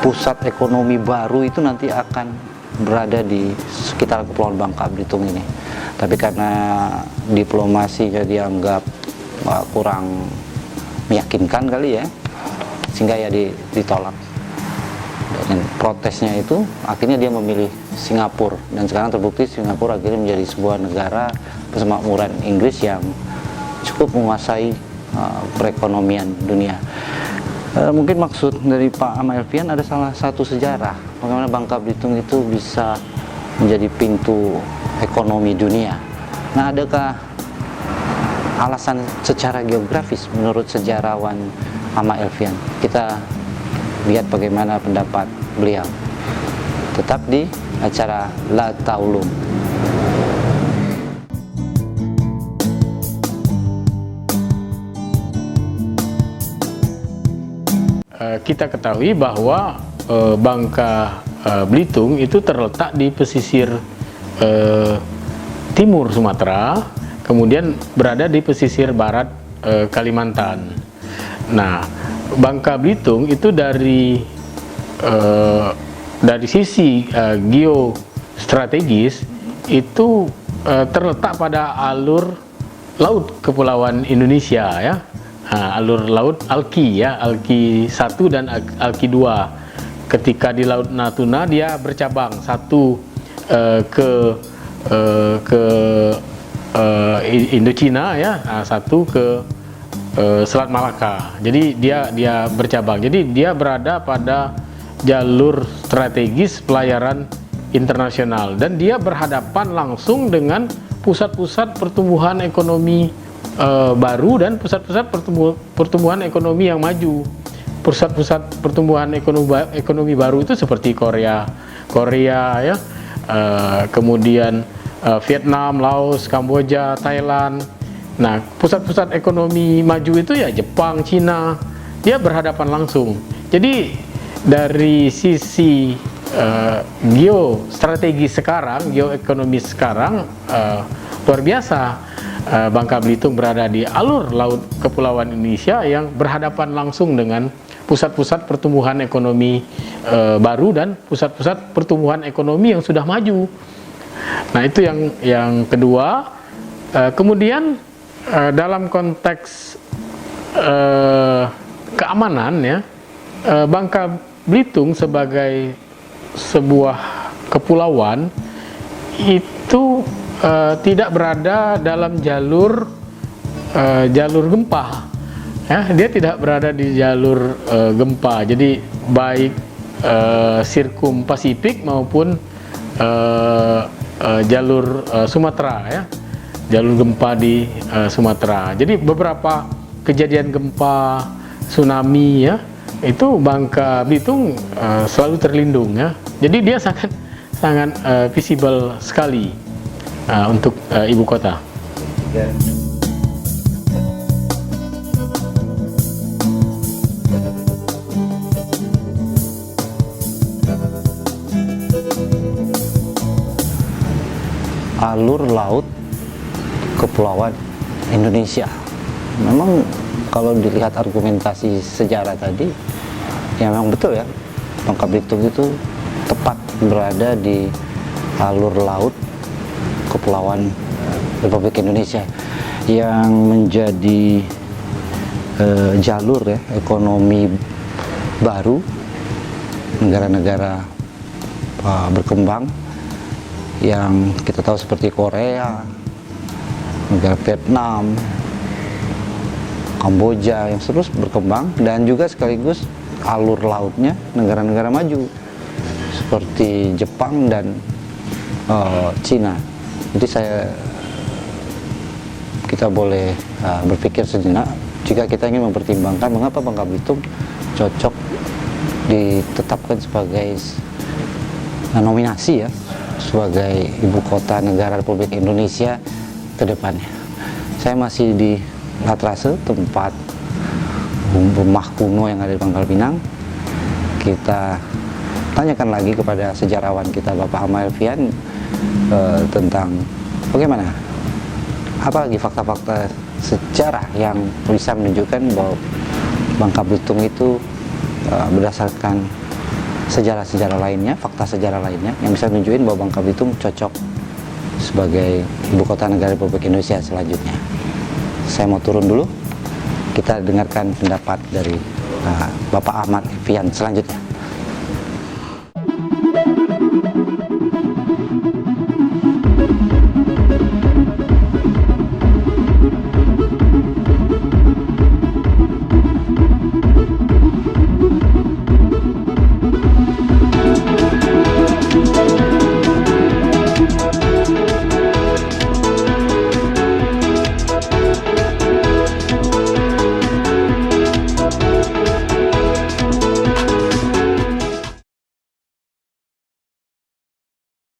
pusat ekonomi baru itu nanti akan berada di sekitar Kepulauan Bangka Belitung ini. Tapi karena diplomasinya dianggap kurang meyakinkan kali ya, sehingga ya ditolak. Dan protesnya itu akhirnya dia memilih Singapura, dan sekarang terbukti Singapura akhirnya menjadi sebuah negara persemakmuran Inggris yang cukup menguasai perekonomian dunia. Mungkin maksud dari Pak Ahmad Elfian ada salah satu sejarah bagaimana Bangka Belitung itu bisa menjadi pintu ekonomi dunia. Nah, adakah alasan secara geografis menurut sejarawan Ahmad Elfian? Kita lihat bagaimana pendapat beliau. Tetap di acara La Taulum. Kita ketahui bahwa Bangka Belitung itu terletak di pesisir timur Sumatera, kemudian berada di pesisir barat Kalimantan. Nah, Bangka Belitung itu dari sisi geostrategis itu terletak pada alur laut Kepulauan Indonesia ya. Alur laut Alki ya, Alki 1 dan Alki 2. Ketika di Laut Natuna dia bercabang, satu ke Indochina ya, satu ke Selat Malaka. Jadi dia bercabang. Jadi dia berada pada jalur strategis pelayaran internasional, dan dia berhadapan langsung dengan pusat-pusat pertumbuhan ekonomi baru dan pusat-pusat pertumbuhan ekonomi yang maju. Pusat-pusat pertumbuhan ekonomi baru itu seperti Korea ya, kemudian Vietnam, Laos, Kamboja, Thailand. Nah, pusat-pusat ekonomi maju itu ya Jepang, Cina. Dia berhadapan langsung. Jadi dari sisi geostrategi sekarang, geoekonomi sekarang, luar biasa. Bangka Belitung berada di alur laut Kepulauan Indonesia yang berhadapan langsung dengan pusat-pusat pertumbuhan ekonomi baru dan pusat-pusat pertumbuhan ekonomi yang sudah maju. Nah, itu yang kedua. Kemudian dalam konteks keamanan ya, Bangka Belitung sebagai sebuah kepulauan itu tidak berada dalam jalur gempa ya, dia tidak berada di jalur gempa. Jadi baik sirkum Pasifik maupun jalur Sumatera ya, jalur gempa di Sumatera. Jadi beberapa kejadian gempa, tsunami ya, itu Bangka Belitung selalu terlindung ya. Jadi dia sangat visible sekali untuk ibu kota. Alur laut Kepulauan Indonesia. Memang kalau dilihat argumentasi sejarah tadi, ya memang betul ya, Bangka Belitung itu tepat berada di alur laut Kepulauan Republik Indonesia yang menjadi jalur ya ekonomi baru negara-negara berkembang yang kita tahu seperti Korea, negara Vietnam, Kamboja yang terus berkembang, dan juga sekaligus alur lautnya negara-negara maju seperti Jepang dan Cina. Jadi kita boleh berpikir sejenak jika kita ingin mempertimbangkan mengapa Bangka Belitung cocok ditetapkan sebagai nominasi ya sebagai ibu kota negara Republik Indonesia ke depannya. Saya masih di Latrase, tempat rumah kuno yang ada di Pangkal Pinang. Kita tanyakan lagi kepada sejarawan kita Bapak Ahmad Elfian tentang bagaimana, apalagi fakta-fakta sejarah yang bisa menunjukkan bahwa Bangka Belitung itu berdasarkan sejarah-sejarah lainnya, fakta sejarah lainnya yang bisa nunjukin bahwa Bangka Belitung cocok sebagai ibu kota negara Republik Indonesia selanjutnya. Saya mau turun dulu, kita dengarkan pendapat dari Bapak Ahmad Fian selanjutnya.